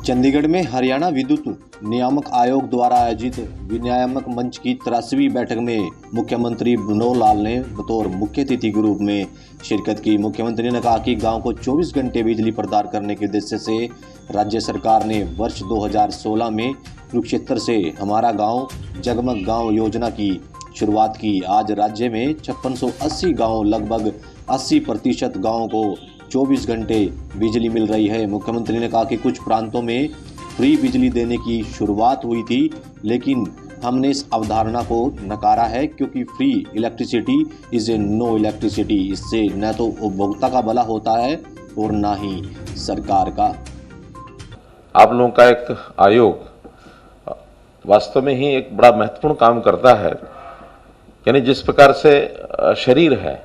चंडीगढ़ में हरियाणा विद्युत नियामक आयोग द्वारा आयोजित विनियामक मंच की 83वीं बैठक में मुख्यमंत्री मनोहर लाल ने बतौर मुख्य अतिथि के रूप में शिरकत की। मुख्यमंत्री ने कहा कि गांव को 24 घंटे बिजली प्रदान करने के उद्देश्य से राज्य सरकार ने वर्ष 2016 में कुरुक्षेत्र से हमारा गांव जगमग गांव योजना की शुरुआत की। आज राज्य में 5680 गाँव लगभग 80% गाँव को 24 घंटे बिजली मिल रही है। मुख्यमंत्री ने कहा कि कुछ प्रांतों में फ्री बिजली देने की शुरुआत हुई थी, लेकिन हमने इस अवधारणा को नकारा है क्योंकि free electricity is a no electricity. इससे न तो उपभोक्ता का भला होता है और न ही सरकार का। आप लोगों का एक आयोग वास्तव में ही एक बड़ा महत्वपूर्ण काम करता है। यानी जिस प्रकार से शरीर है,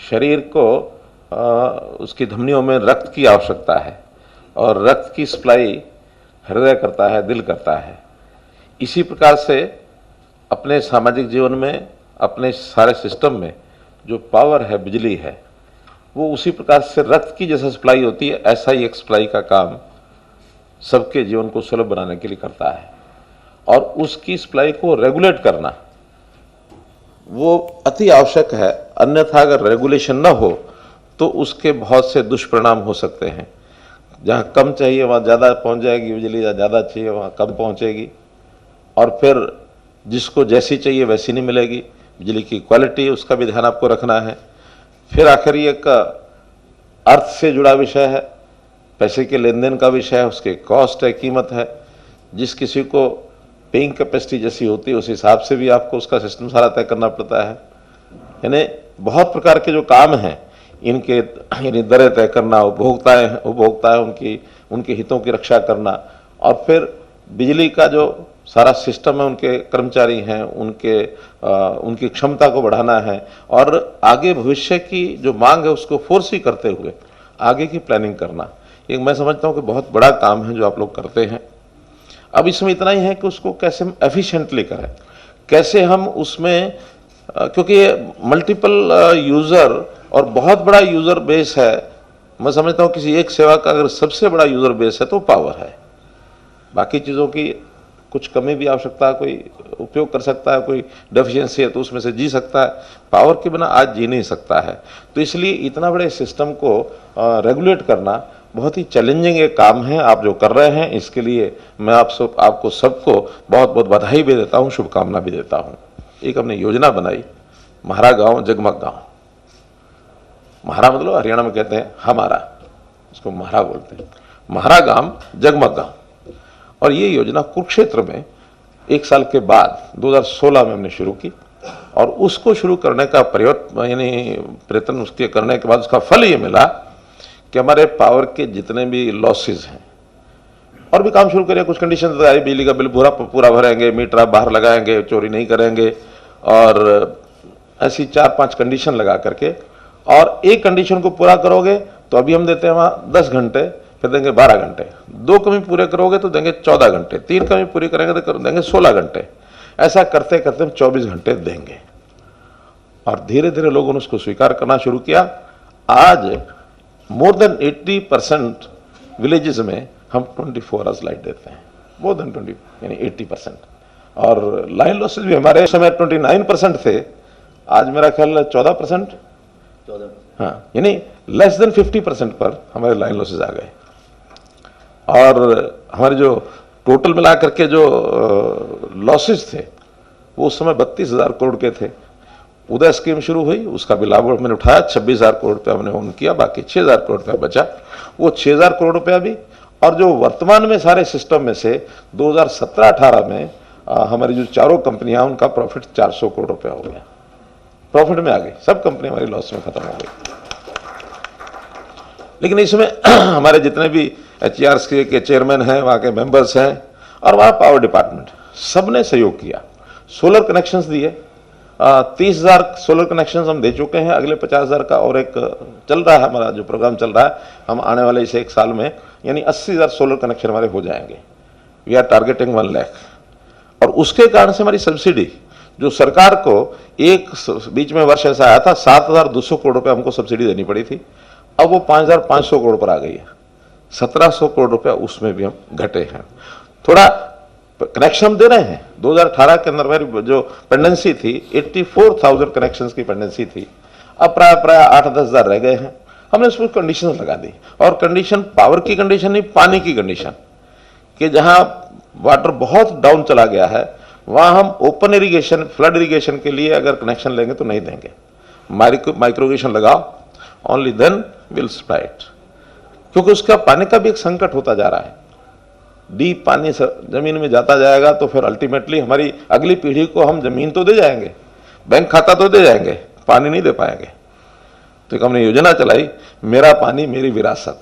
शरीर को उसकी धमनियों में रक्त की आवश्यकता है और रक्त की सप्लाई हृदय करता है, दिल करता है। इसी प्रकार से अपने सामाजिक जीवन में, अपने सारे सिस्टम में जो पावर है, बिजली है, वो उसी प्रकार से रक्त की जैसे सप्लाई होती है, ऐसा ही एक सप्लाई का काम सबके जीवन को सुलभ बनाने के लिए करता है। और उसकी सप्लाई को रेगुलेट करना वो अति आवश्यक है। अन्यथा अगर रेगुलेशन न हो तो उसके बहुत से दुष्परिणाम हो सकते हैं। जहाँ कम चाहिए वहाँ ज़्यादा पहुँच जाएगी बिजली, या ज़्यादा चाहिए वहाँ कम पहुँचेगी, और फिर जिसको जैसी चाहिए वैसी नहीं मिलेगी। बिजली की क्वालिटी, उसका भी ध्यान आपको रखना है। फिर आखिर ये एक अर्थ से जुड़ा विषय है, पैसे के लेन देन का विषय है, उसके कॉस्ट है, कीमत है। जिस किसी को पेइंग कैपेसिटी जैसी होती है उस हिसाब से भी आपको उसका सिस्टम सारा तय करना पड़ता है। यानी बहुत प्रकार के जो काम हैं इनके, यानी दरें तय करना, उपभोक्ता है उनके हितों की रक्षा करना, और फिर बिजली का जो सारा सिस्टम है, उनके कर्मचारी हैं, उनकी क्षमता को बढ़ाना है, और आगे भविष्य की जो मांग है उसको फोर्सी करते हुए आगे की प्लानिंग करना। एक मैं समझता हूँ कि बहुत बड़ा काम है जो आप लोग करते हैं। अब इसमें इतना ही है कि उसको कैसे हम एफिशिएंटली करें, कैसे हम उसमें, क्योंकि ये मल्टीपल यूज़र और बहुत बड़ा यूज़र बेस है। मैं समझता हूँ किसी एक सेवा का अगर सबसे बड़ा यूज़र बेस है तो पावर है। बाकी चीज़ों की कुछ कमी भी आवश्यकता है, कोई उपयोग कर सकता है, कोई डेफिशिएंसी है तो उसमें से जी सकता है। पावर के बिना आज जी नहीं सकता है। तो इसलिए इतना बड़े सिस्टम को रेगुलेट करना बहुत ही चैलेंजिंग एक काम है। आप जो कर रहे हैं इसके लिए मैं आपको सबको बहुत बहुत बधाई भी देता हूँ, शुभकामना भी देता हूँ। एक हमने योजना बनाई, हमारा गाँव जगमग गाँव। महारा मतलब हरियाणा में कहते हैं हमारा, इसको महारा बोलते हैं, महारा गांव जगमग गांव। और ये योजना कुरुक्षेत्र में 1 साल के बाद 2016 में हमने शुरू की, और उसको शुरू करने का प्रयत्न उसके करने के बाद उसका फल ये मिला कि हमारे पावर के जितने भी लॉसेज हैं, और भी काम शुरू करें, कुछ कंडीशन आई, बिजली का बिल पूरा भरेंगे, मीटर आप बाहर लगाएंगे, चोरी नहीं करेंगे, और ऐसी 4-5 कंडीशन लगा करके, और एक कंडीशन को पूरा करोगे तो अभी हम देते हैं वहाँ 10 घंटे, फिर देंगे 12 घंटे, 2 कमी पूरे करोगे तो देंगे 14 घंटे, 3 कमी पूरी करेंगे तो देंगे 16 घंटे। ऐसा करते करते हम 24 घंटे देंगे, और धीरे धीरे लोगों ने उसको स्वीकार करना शुरू किया। आज मोर देन 80% विलेजेस में हम 24 आवर्स लाइट देते हैं, मोर देन 20 यानी 80%। और लाइन लॉसेज भी हमारे समय 29% थे, आज मेरा ख्याल 14%, हाँ, यानी लेस देन 50% पर हमारे लाइन लॉसेज आ गए। और हमारे जो टोटल मिला करके जो लॉसेज थे वो उस समय 32,000 करोड़ के थे। उदय स्कीम शुरू हुई, उसका भी लाभ मैंने उठाया, 26,000 करोड़ रुपया हमने ओन किया, बाकी 6,000 करोड़ रुपया बचा। वो 6,000 करोड़ रुपया भी, और जो वर्तमान में सारे सिस्टम में से 2017-18 में हमारी जो चारों कंपनियां, उनका प्रॉफिट 400 करोड़ रुपया हो गया, प्रॉफिट में आ गई। सब कंपनी हमारी लॉस में खत्म हो गई। लेकिन इसमें हमारे जितने भी HERs के चेयरमैन हैं, वहाँ के मेंबर्स हैं, और हमारा पावर डिपार्टमेंट, सबने सहयोग किया। सोलर कनेक्शंस दिए, 30,000 सोलर कनेक्शंस हम दे चुके हैं। अगले 50,000 का और एक चल रहा है, हमारा जो प्रोग्राम चल रहा है। हम आने वाले इस 1 साल में यानी 80,000 सोलर कनेक्शन हमारे हो जाएंगे। We are targeting 1 lakh. और उसके कारण से हमारी सब्सिडी, जो सरकार को एक बीच में वर्ष ऐसा आया था 7,200 करोड़ रुपए हमको सब्सिडी देनी पड़ी थी, अब वो 5,500 करोड़ पर आ गई है। 1700 करोड़ रुपया उसमें भी हम घटे हैं। थोड़ा कनेक्शन हम दे रहे हैं। 2018 के अंदर मेरी जो पेंडेंसी थी 84,000 कनेक्शंस की पेंडेंसी थी, अब प्राय 8-10 हज़ार रह गए हैं। हमने उसमें कंडीशन लगा दी, और कंडीशन पावर की कंडीशन नहीं, पानी की कंडीशन, कि जहां वाटर बहुत डाउन चला गया है वहां हम ओपन इरिगेशन, फ्लड इरिगेशन के लिए अगर कनेक्शन लेंगे तो नहीं देंगे। माइक्रो इरिगेशन लगाओ, only then will supply it, क्योंकि उसका पानी का भी एक संकट होता जा रहा है। डीप पानी जमीन में जाता जाएगा तो फिर अल्टीमेटली हमारी अगली पीढ़ी को हम जमीन तो दे जाएंगे, बैंक खाता तो दे जाएंगे, पानी नहीं दे पाएंगे। तो एक हमने योजना चलाई, मेरा पानी मेरी विरासत,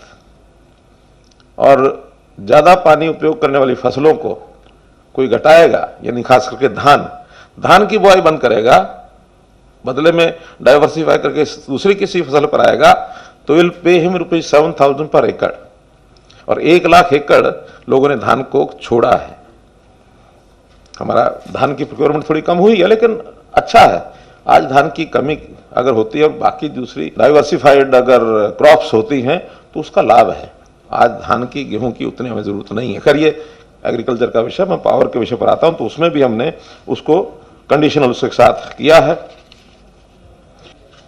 और ज्यादा पानी उपयोग करने वाली फसलों को कोई घटाएगा, यानी खास करके धान की बुआई बंद करेगा, बदले में डाइवर्सिफाई करके दूसरी किसी फसल पर आएगा, तो विल पे हिम ₹7,000 पर एकड़, और 1 लाख एकड़ लोगों ने धान को छोड़ा है। हमारा धान की प्रोक्योरमेंट थोड़ी कम हुई है, लेकिन अच्छा है। आज धान की कमी अगर होती है और बाकी दूसरी डाइवर्सिफाइड अगर क्रॉप्स होती हैं तो उसका लाभ है। आज धान की, गेहूं की उतनी हमें जरूरत नहीं है। खैर ये एग्रीकल्चर का विषय, मैं पावर के विषय पर आता हूं, तो उसमें भी हमने उसको कंडीशनल उसके साथ किया है।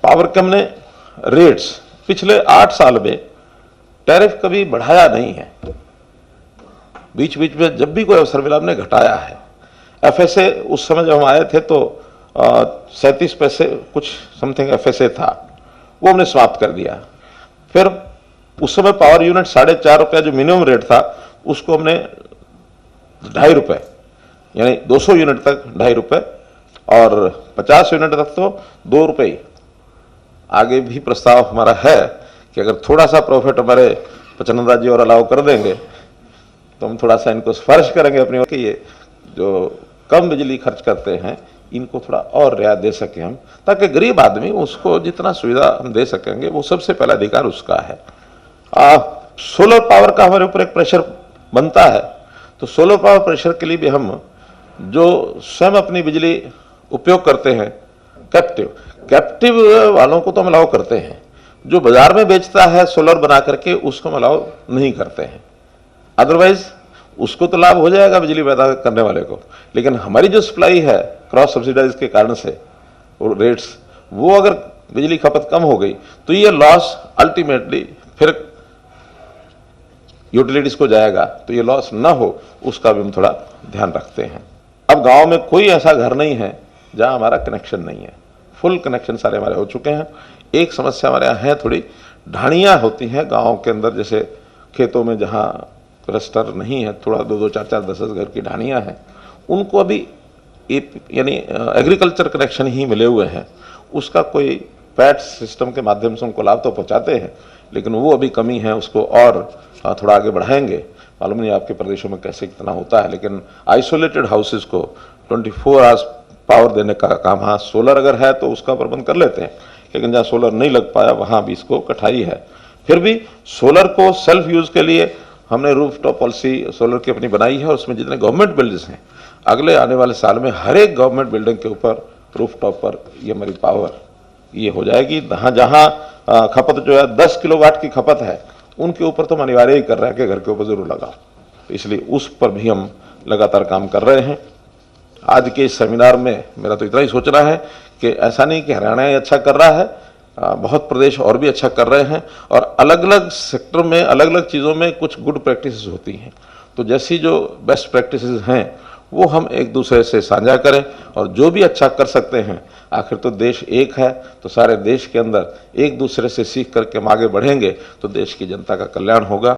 पावर के हमने रेट्स पिछले 8 साल में टैरिफ कभी बढ़ाया नहीं है, बीच बीच में जब भी कोई अवसर मिला हमने घटाया है। एफएसए उस समय जब हम आए थे तो 37 पैसे कुछ समथिंग एफएसए था, वो हमने समाप्त कर दिया। फिर उस समय पावर यूनिट 4.5 रुपया जो मिनिमम रेट था उसको हमने 2.5 रुपये, यानी 200 यूनिट तक 2.5 रुपये, और 50 यूनिट तक तो 2 रुपये। आगे भी प्रस्ताव हमारा है कि अगर थोड़ा सा प्रॉफिट हमारे पचनंदा जी और अलाउ कर देंगे तो हम थोड़ा सा इनको सिफारिश करेंगे अपनी ओर कि ये जो कम बिजली खर्च करते हैं इनको थोड़ा और रियायत दे सकें हम, ताकि गरीब आदमी उसको जितना सुविधा हम दे सकेंगे वो सबसे पहला अधिकार उसका है। सोलर पावर का हमारे ऊपर एक प्रेशर बनता है, तो सोलर पावर प्रेशर के लिए भी हम जो स्वयं अपनी बिजली उपयोग करते हैं, कैप्टिव वालों को तो हम अलाउ करते हैं, जो बाजार में बेचता है सोलर बना करके उसको हम अलाउ नहीं करते हैं। अदरवाइज उसको तो लाभ हो जाएगा बिजली पैदा करने वाले को, लेकिन हमारी जो सप्लाई है क्रॉस सब्सिडाइज के कारण से और रेट्स, वो अगर बिजली खपत कम हो गई तो ये लॉस अल्टीमेटली फिर यूटिलिटीज को जाएगा, तो ये लॉस ना हो उसका भी हम थोड़ा ध्यान रखते हैं। अब गांव में कोई ऐसा घर नहीं है जहां हमारा कनेक्शन नहीं है, फुल कनेक्शन सारे हमारे हो चुके हैं। एक समस्या हमारे यहाँ है, थोड़ी ढाणियाँ होती हैं गाँव के अंदर, जैसे खेतों में जहाँ रजिस्टर नहीं है, थोड़ा 2-2, 4-4, 10-10 घर की ढाणियाँ हैं, उनको अभी यानी एग्रीकल्चर कनेक्शन ही मिले हुए हैं। उसका कोई पैट सिस्टम के माध्यम से उनको लाभ तो पहुँचाते हैं, लेकिन वो अभी कमी है, उसको और थोड़ा आगे बढ़ाएंगे। मालूम नहीं आपके प्रदेशों में कैसे कितना होता है, लेकिन आइसोलेटेड हाउसेज को 24 आवर्स पावर देने का काम, हाँ सोलर अगर है तो उसका प्रबंध कर लेते हैं, लेकिन जहाँ सोलर नहीं लग पाया वहाँ भी इसको कठिनाई है। फिर भी सोलर को सेल्फ यूज के लिए हमने रूफ टॉप पॉलिसी सोलर की अपनी बनाई है, और उसमें जितने गवर्नमेंट बिल्डिंग्स हैं अगले आने वाले साल में हर एक गवर्नमेंट बिल्डिंग के ऊपर रूफ टॉप पर ये हमारी पावर ये हो जाएगी। जहाँ खपत जो है 10 किलोवाट की खपत है उनके ऊपर तो हम अनिवार्य ही कर रहे हैं कि घर के ऊपर जरूर लगाओ, तो इसलिए उस पर भी हम लगातार काम कर रहे हैं। आज के इस सेमिनार में मेरा तो इतना ही सोचना है कि ऐसा नहीं कि हरियाणा ही अच्छा कर रहा है, बहुत प्रदेश और भी अच्छा कर रहे हैं, और अलग अलग सेक्टर में अलग अलग चीज़ों में कुछ गुड प्रैक्टिसेस होती हैं, तो जैसी जो बेस्ट प्रैक्टिसेस हैं वो हम एक दूसरे से साझा करें, और जो भी अच्छा कर सकते हैं, आखिर तो देश एक है, तो सारे देश के अंदर एक दूसरे से सीख करके हम आगे बढ़ेंगे तो देश की जनता का कल्याण होगा।